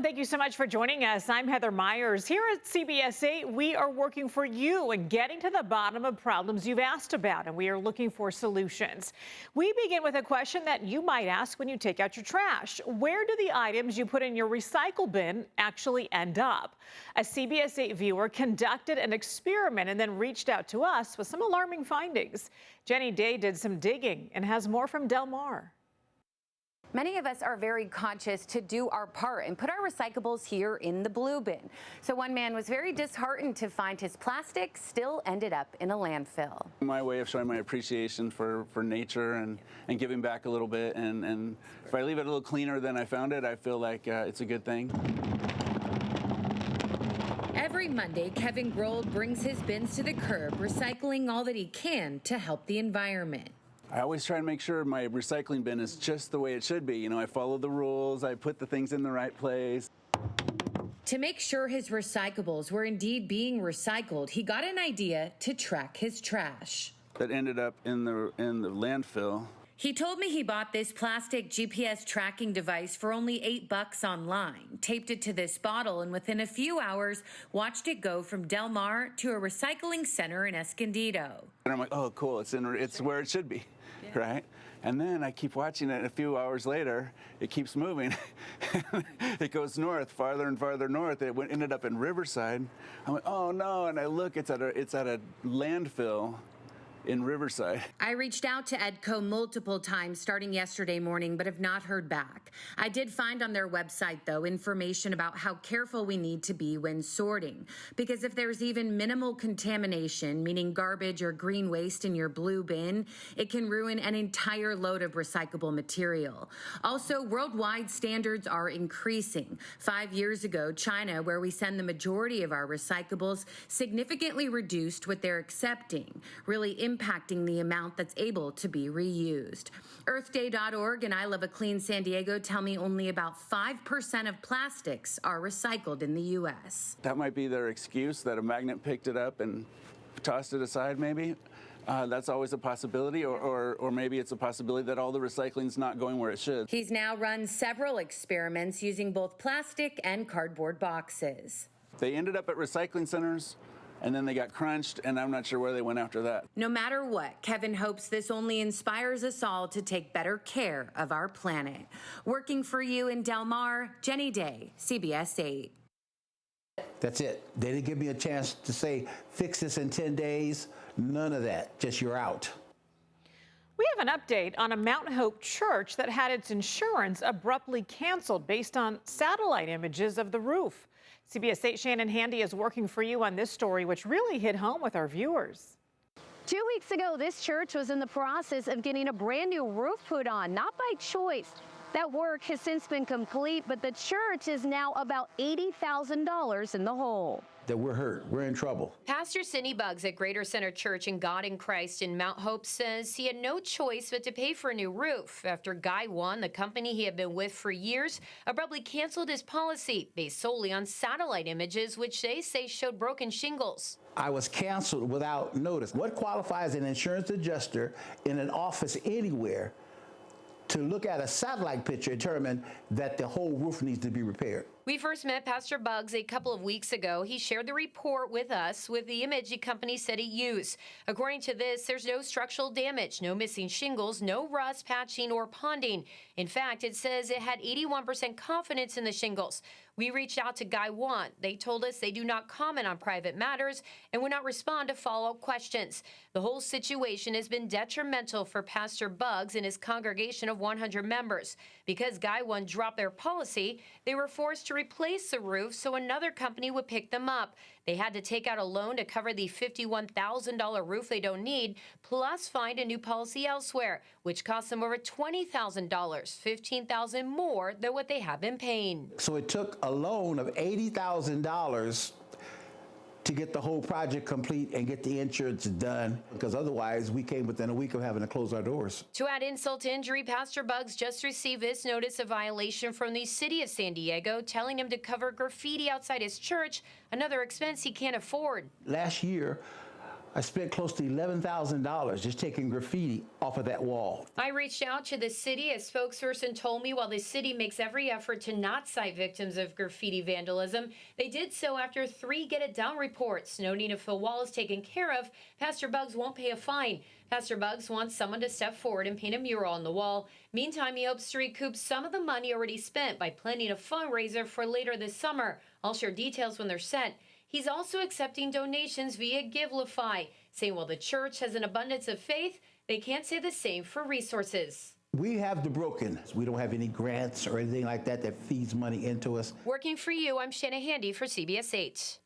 Thank you so much for joining us. I'm Heather Myers. Here at CBS 8, we are working for you and getting to the bottom of problems you've asked about, and we are looking for solutions. We begin with a question that you might ask when you take out your trash. Where do the items you put in your recycle bin actually end up? A CBS 8 viewer conducted an experiment and then reached out to us with some alarming findings. Jenny Day did some digging and has more from Del Mar. Many of us are very conscious to do our part and put our recyclables here in the blue bin. So one man was very disheartened to find his plastic still ended up in a landfill. My way of showing my appreciation for nature and giving back a little bit. And if I leave it a little cleaner than I found it, I feel like it's a good thing. Every Monday, Kevin Grohl brings his bins to the curb, recycling all that he can to help the environment. I always try to make sure my recycling bin is just the way it should be. You know, I follow the rules, I put the things in the right place. To make sure his recyclables were indeed being recycled, he got an idea to track his trash. That ended up in the landfill. He told me he bought this plastic GPS tracking device for only $8 online, taped it to this bottle, and within a few hours, watched it go from Del Mar to a recycling center in Escondido. And I'm like, oh, cool, it's where it should be, right? And then I keep watching it, and a few hours later, it keeps moving. It goes north, farther and farther north. It ended up in Riverside. I'm like, oh no, and I look, it's at a landfill in Riverside. I reached out to EDCO multiple times starting yesterday morning, but have not heard back. I did find on their website, though, information about how careful we need to be when sorting. Because if there's even minimal contamination, meaning garbage or green waste in your blue bin, it can ruin an entire load of recyclable material. Also, worldwide standards are increasing. 5 years ago, China, where we send the majority of our recyclables, significantly reduced what they're accepting, really impacting the amount that's able to be reused. EarthDay.org and I Love a Clean San Diego tell me only about 5% of plastics are recycled in the U.S. That might be their excuse, that a magnet picked it up and tossed it aside, maybe. That's always a possibility, or maybe it's a possibility that all the recycling's not going where it should. He's now run several experiments using both plastic and cardboard boxes. They ended up at recycling centers, and then they got crunched, and I'm not sure where they went after that. No matter what, Kevin hopes this only inspires us all to take better care of our planet. Working for you in Del Mar, Jenny Day, CBS 8. That's it. They didn't give me a chance to say, fix this in 10 days. None of that. Just you're out. We have an update on a Mount Hope church that had its insurance abruptly canceled based on satellite images of the roof. CBS 8 Shannon Handy is working for you on this story, which really hit home with our viewers. 2 weeks ago, this church was in the process of getting a brand new roof put on, not by choice. That work has since been complete, but the church is now about $80,000 in the hole. That we're hurt. We're in trouble. Pastor Cindy Buggs at Greater Center Church in God in Christ in Mount Hope says he had no choice but to pay for a new roof after Guy One, the company he had been with for years, abruptly canceled his policy based solely on satellite images, which they say showed broken shingles. I was canceled without notice. What qualifies an insurance adjuster in an office anywhere to look at a satellite picture and determine that the whole roof needs to be repaired? We first met Pastor Buggs a couple of weeks ago. He shared the report with us with the image the company said he used. According to this, there's no structural damage, no missing shingles, no rust, patching, or ponding. In fact, it says it had 81% confidence in the shingles. We reached out to Guy One. They told us they do not comment on private matters and would not respond to follow-up questions. The whole situation has been detrimental for Pastor Buggs and his congregation of 100 members. Because Guy One dropped their policy, they were forced to replace the roof so another company would pick them up. They had to take out a loan to cover the $51,000 roof they don't need, plus find a new policy elsewhere, which cost them over $20,000, $15,000 more than what they have been paying. So it took a loan of $80,000 to get the whole project complete and get the insurance done, because otherwise we came within a week of having to close our doors. To add insult to injury, Pastor Buggs just received this notice of violation from the city of San Diego, telling him to cover graffiti outside his church, another expense he can't afford. Last year, I spent close to $11,000 just taking graffiti off of that wall. I reached out to the city. A spokesperson told me while the city makes every effort to not cite victims of graffiti vandalism, they did so after 3 Get It Done reports. Noting if the wall is taken care of, Pastor Bugs won't pay a fine. Pastor Bugs wants someone to step forward and paint a mural on the wall. Meantime, he hopes to recoup some of the money already spent by planning a fundraiser for later this summer. I'll share details when they're set. He's also accepting donations via Givelify, saying while the church has an abundance of faith, they can't say the same for resources. We have the broken. We don't have any grants or anything like that that feeds money into us. Working for you, I'm Shanna Handy for CBS 8.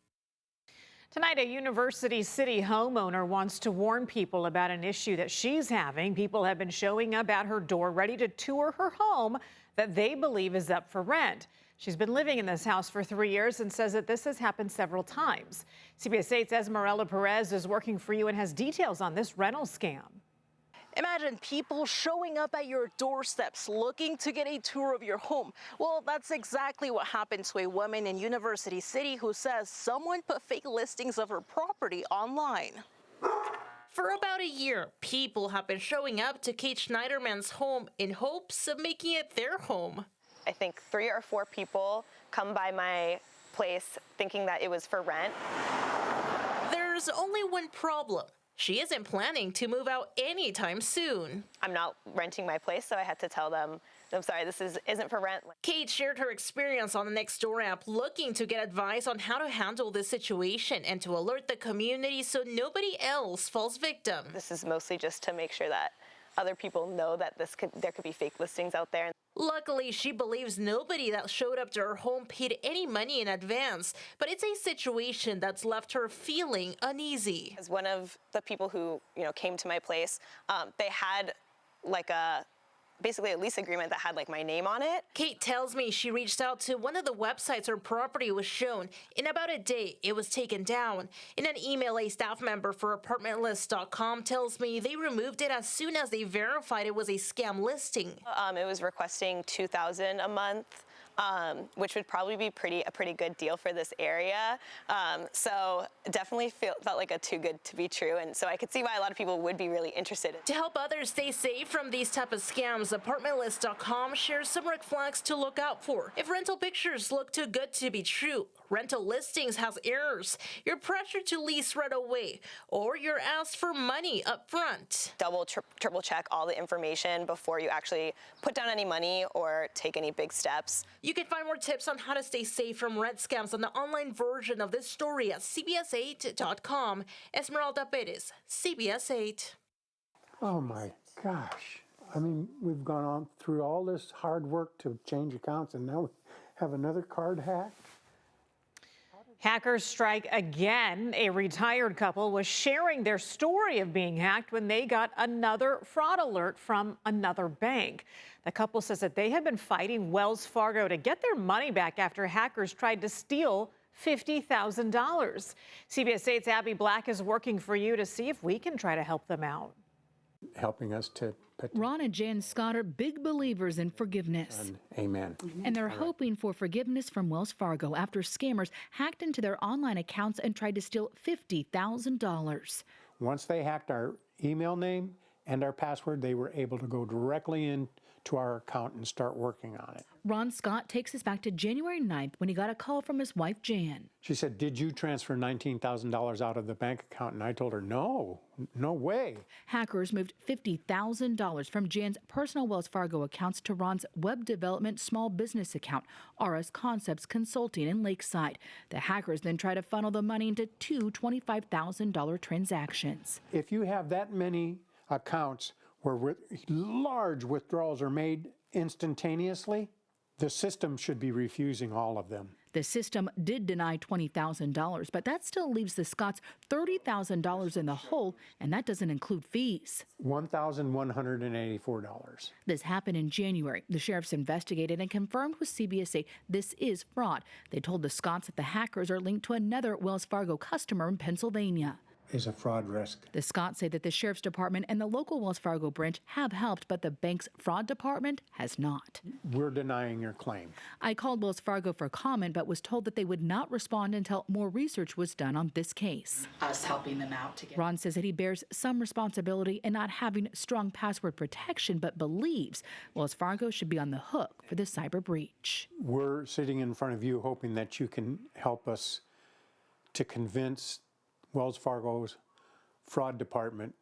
Tonight, a University City homeowner wants to warn people about an issue that she's having. People have been showing up at her door ready to tour her home that they believe is up for rent. She's been living in this house for 3 years and says that this has happened several times. CBS 8's Esmeralda Perez is working for you and has details on this rental scam. Imagine people showing up at your doorsteps looking to get a tour of your home. Well, that's exactly what happened to a woman in University City who says someone put fake listings of her property online. For about a year, people have been showing up to Kate Schneiderman's home in hopes of making it their home. I think 3 or 4 people come by my place thinking that it was for rent. There's only one problem. She isn't planning to move out anytime soon. I'm not renting my place, so I had to tell them, I'm sorry, this isn't for rent. Kate shared her experience on the Nextdoor app looking to get advice on how to handle this situation and to alert the community so nobody else falls victim. This is mostly just to make sure that other people know that there could be fake listings out there. Luckily, she believes nobody that showed up to her home paid any money in advance, but it's a situation that's left her feeling uneasy. As one of the people who came to my place, they had basically a lease agreement that had my name on it. Kate tells me she reached out to one of the websites her property was shown. In about a day, it was taken down. In an email, a staff member for ApartmentList.com tells me they removed it as soon as they verified it was a scam listing. It was requesting $2,000 a month. Which would probably be a pretty good deal for this area. So definitely felt like a too good to be true. And so I could see why a lot of people would be really interested. To help others stay safe from these type of scams, ApartmentList.com shares some red flags to look out for. If rental pictures look too good to be true, rental listings has errors, you're pressured to lease right away, or you're asked for money up front. Double, triple check all the information before you actually put down any money or take any big steps. You can find more tips on how to stay safe from rent scams on the online version of this story at CBS8.com. Esmeralda Perez, CBS 8. Oh my gosh. I mean, we've gone on through all this hard work to change accounts, and now we have another card hacked. Hackers strike again. A retired couple was sharing their story of being hacked when they got another fraud alert from another bank. The couple says that they had been fighting Wells Fargo to get their money back after hackers tried to steal $50,000. CBS 8's Abby Black is working for you to see if we can try to help them out. Helping us to Ron and Jan Scott are big believers in forgiveness. Amen. And they're hoping for forgiveness from Wells Fargo after scammers hacked into their online accounts and tried to steal $50,000. Once they hacked our email name and our password, they were able to go directly into our account and start working on it. Ron Scott takes us back to January 9th when he got a call from his wife, Jan. She said, "Did you transfer $19,000 out of the bank account?" And I told her, no way. Hackers moved $50,000 from Jan's personal Wells Fargo accounts to Ron's web development small business account, RS Concepts Consulting in Lakeside. The hackers then tried to funnel the money into 2 $25,000 transactions. If you have that many accounts where large withdrawals are made instantaneously, the system should be refusing all of them. The system did deny $20,000, but that still leaves the Scotts $30,000 in the hole, and that doesn't include fees. $1,184. This happened in January. The sheriffs investigated and confirmed with CBS8 this is fraud. They told the Scotts that the hackers are linked to another Wells Fargo customer in Pennsylvania. is a fraud risk. The Scotts say that the sheriff's department and the local Wells Fargo branch have helped, but the bank's fraud department has not. We're denying your claim. I called Wells Fargo for comment, but was told that they would not respond until more research was done on this case. Us helping them out to get. Ron says that he bears some responsibility in not having strong password protection, but believes Wells Fargo should be on the hook for the cyber breach. We're sitting in front of you hoping that you can help us to convince Wells Fargo's fraud department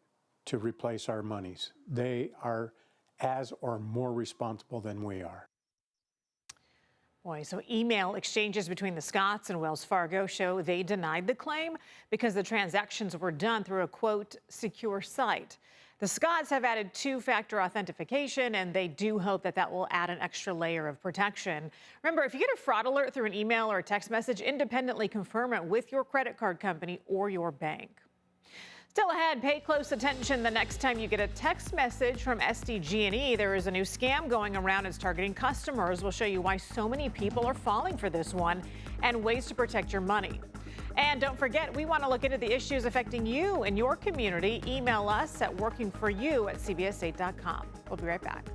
to replace our monies. They are as or more responsible than we are. Boy, so email exchanges between the Scotts and Wells Fargo show they denied the claim because the transactions were done through a, quote, secure site. The Scotts have added two-factor authentication, and they do hope that that will add an extra layer of protection. Remember, if you get a fraud alert through an email or a text message, independently confirm it with your credit card company or your bank. Still ahead, pay close attention the next time you get a text message from SDG&E. There is a new scam going around. It's targeting customers. We'll show you why so many people are falling for this one and ways to protect your money. And don't forget, we want to look into the issues affecting you and your community. Email us at workingforyou@cbs8.com. We'll be right back.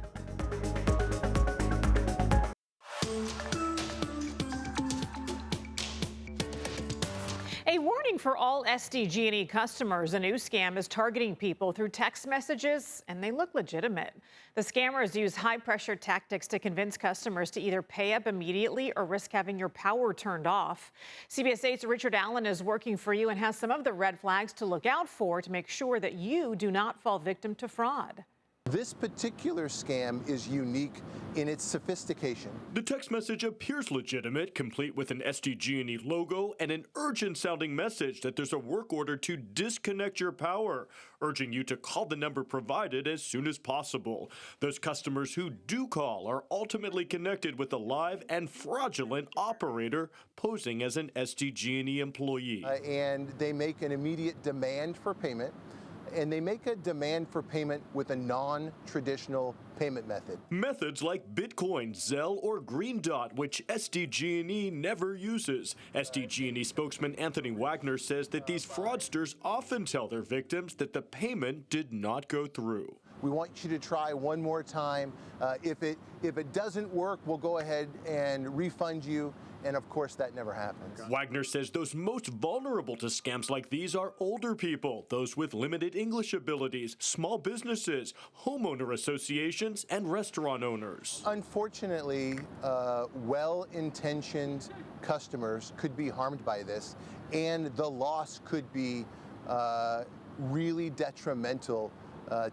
A warning for all SDG&E customers. A new scam is targeting people through text messages, and they look legitimate. The scammers use high-pressure tactics to convince customers to either pay up immediately or risk having your power turned off. CBS 8's Richard Allen is working for you and has some of the red flags to look out for to make sure that you do not fall victim to fraud. This particular scam is unique in its sophistication. The text message appears legitimate, complete with an SDG&E logo and an urgent-sounding message that there's a work order to disconnect your power, urging you to call the number provided as soon as possible. Those customers who do call are ultimately connected with a live and fraudulent operator posing as an SDG&E employee. And they make an immediate demand for payment. And they make a demand for payment with a non-traditional payment method. Methods like Bitcoin, Zelle, or Green Dot, which SDG&E never uses. SDG&E spokesman Anthony Wagner says that these fraudsters often tell their victims that the payment did not go through. We want you to try one more time. If it doesn't work, we'll go ahead and refund you. And of course, that never happens. Wagner says those most vulnerable to scams like these are older people, those with limited English abilities, small businesses, homeowner associations, and restaurant owners. Unfortunately, well-intentioned customers could be harmed by this, and the loss could be really detrimental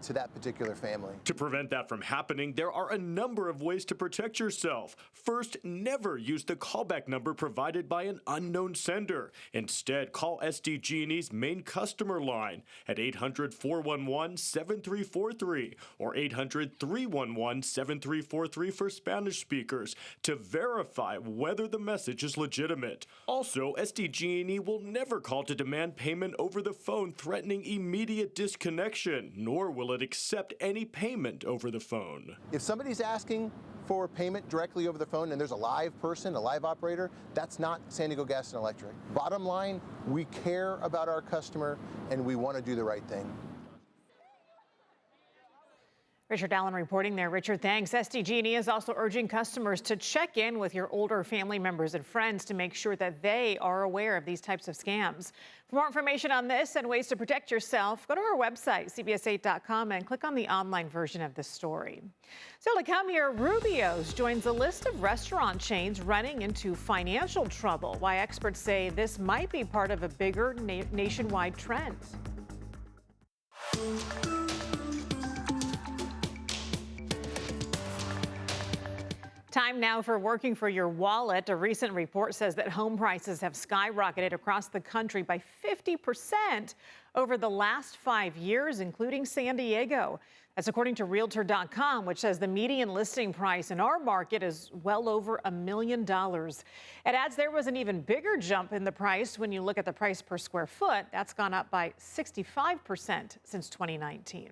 to that particular family. To prevent that from happening, there are a number of ways to protect yourself. First, never use the callback number provided by an unknown sender. Instead, call SDG&E's main customer line at 800-411-7343 or 800-311-7343 for Spanish speakers to verify whether the message is legitimate. Also, SDG&E will never call to demand payment over the phone, threatening immediate disconnection, nor will it accept any payment over the phone. If somebody's asking for payment directly over the phone and there's a live person, a live operator, that's not San Diego Gas and Electric. Bottom line, we care about our customer and we want to do the right thing. Richard Allen reporting there. Richard, thanks. SDG&E is also urging customers to check in with your older family members and friends to make sure that they are aware of these types of scams. For more information on this and ways to protect yourself, go to our website, cbs8.com, and click on the online version of this story. Still to come here, Rubio's joins a list of restaurant chains running into financial trouble. Why experts say this might be part of a bigger nationwide trend. Time now for working for your wallet. A recent report says that home prices have skyrocketed across the country by 50% over the last 5 years, including San Diego. That's according to Realtor.com, which says the median listing price in our market is well over $1 million. It adds there was an even bigger jump in the price when you look at the price per square foot. That's gone up by 65% since 2019.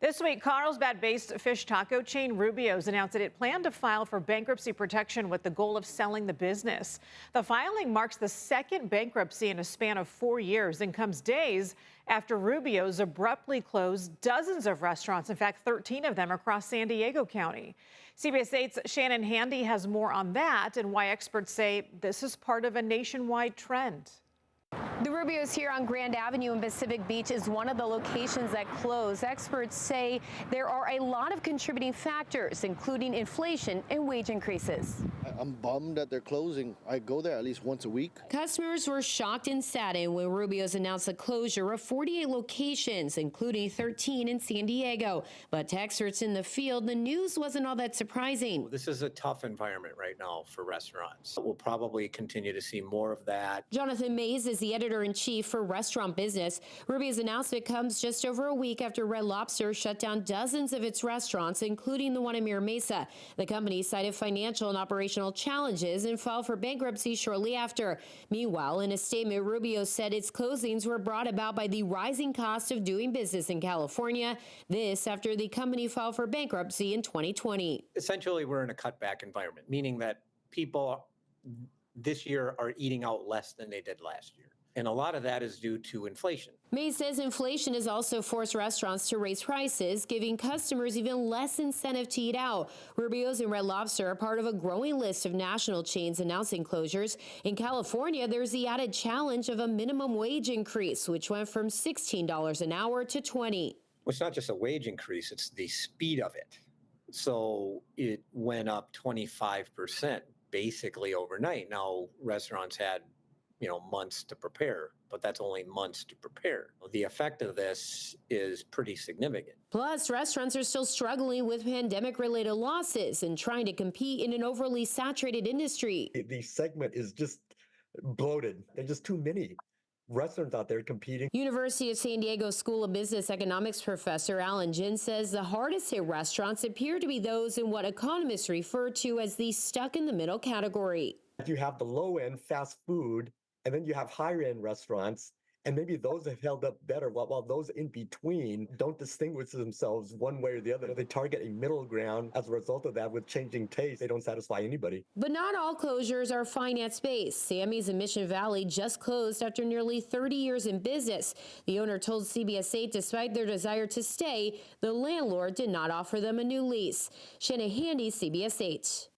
This week, Carlsbad-based fish taco chain Rubio's announced that it planned to file for bankruptcy protection with the goal of selling the business. The filing marks the second bankruptcy in a span of 4 years and comes days after Rubio's abruptly closed dozens of restaurants, in fact, 13 of them across San Diego County. CBS 8's Shannon Handy has more on that and why experts say this is part of a nationwide trend. The Rubio's here on Grand Avenue in Pacific Beach is one of the locations that closed. Experts say there are a lot of contributing factors, including inflation and wage increases. I'm bummed that they're closing. I go there at least once a week. Customers were shocked and saddened when Rubio's announced the closure of 48 locations, including 13 in San Diego. But to experts in the field, the news wasn't all that surprising. This is a tough environment right now for restaurants. We'll probably continue to see more of that. Jonathan Mays is the editor-in-chief for Restaurant Business. Rubio's announcement comes just over a week after Red Lobster shut down dozens of its restaurants, including the one in Mira Mesa. The company cited financial and operational challenges and filed for bankruptcy shortly after. Meanwhile, in a statement, Rubio said its closings were brought about by the rising cost of doing business in California. This after the company filed for bankruptcy in 2020. Essentially, we're in a cutback environment, meaning that people this year are eating out less than they did last year. And a lot of that is due to inflation. Mays says inflation has also forced restaurants to raise prices, giving customers even less incentive to eat out. Rubio's and Red Lobster are part of a growing list of national chains announcing closures. In California, there's the added challenge of a minimum wage increase, which went from $16 an hour to $20. It's not just a wage increase, it's the speed of it. So it went up 25% basically overnight. Now, restaurants had months to prepare, but that's only months to prepare. The effect of this is pretty significant. Plus, restaurants are still struggling with pandemic-related losses and trying to compete in an overly saturated industry. The segment is just bloated. There's just too many restaurants out there competing. University of San Diego School of Business Economics professor Alan Jin says the hardest hit restaurants appear to be those in what economists refer to as the stuck-in-the-middle category. You have the low-end fast food, and then you have higher-end restaurants, and maybe those have held up better, while those in between don't distinguish themselves one way or the other. They target a middle ground. As a result of that, with changing tastes, they don't satisfy anybody. But not all closures are finance-based. Sammy's in Mission Valley just closed after nearly 30 years in business. The owner told CBS 8 despite their desire to stay, the landlord did not offer them a new lease. Shannon Handy, CBS 8.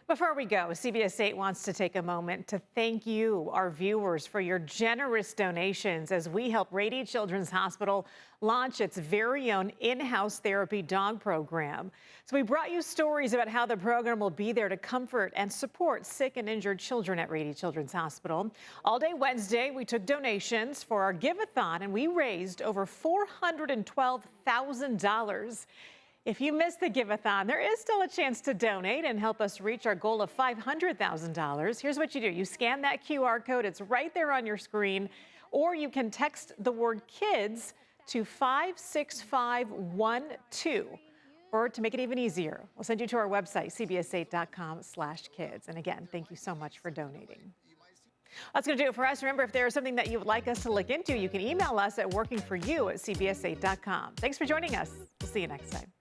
Before we go, CBS 8 wants to take a moment to thank you, our viewers, for your generous donations as we help Rady Children's Hospital launch its very own in-house therapy dog program. So we brought you stories about how the program will be there to comfort and support sick and injured children at Rady Children's Hospital. All day Wednesday, we took donations for our Give-a-thon, and we raised over $412,000. If you missed the Give-a-thon, there is still a chance to donate and help us reach our goal of $500,000. Here's what you do. You scan that QR code. It's right there on your screen. Or you can text the word KIDS to 56512. Or to make it even easier, we'll send you to our website, cbs8.com/kids. And again, thank you so much for donating. That's going to do it for us. Remember, if there is something that you would like us to look into, you can email us at workingforyou@cbs8.com. Thanks for joining us. We'll see you next time.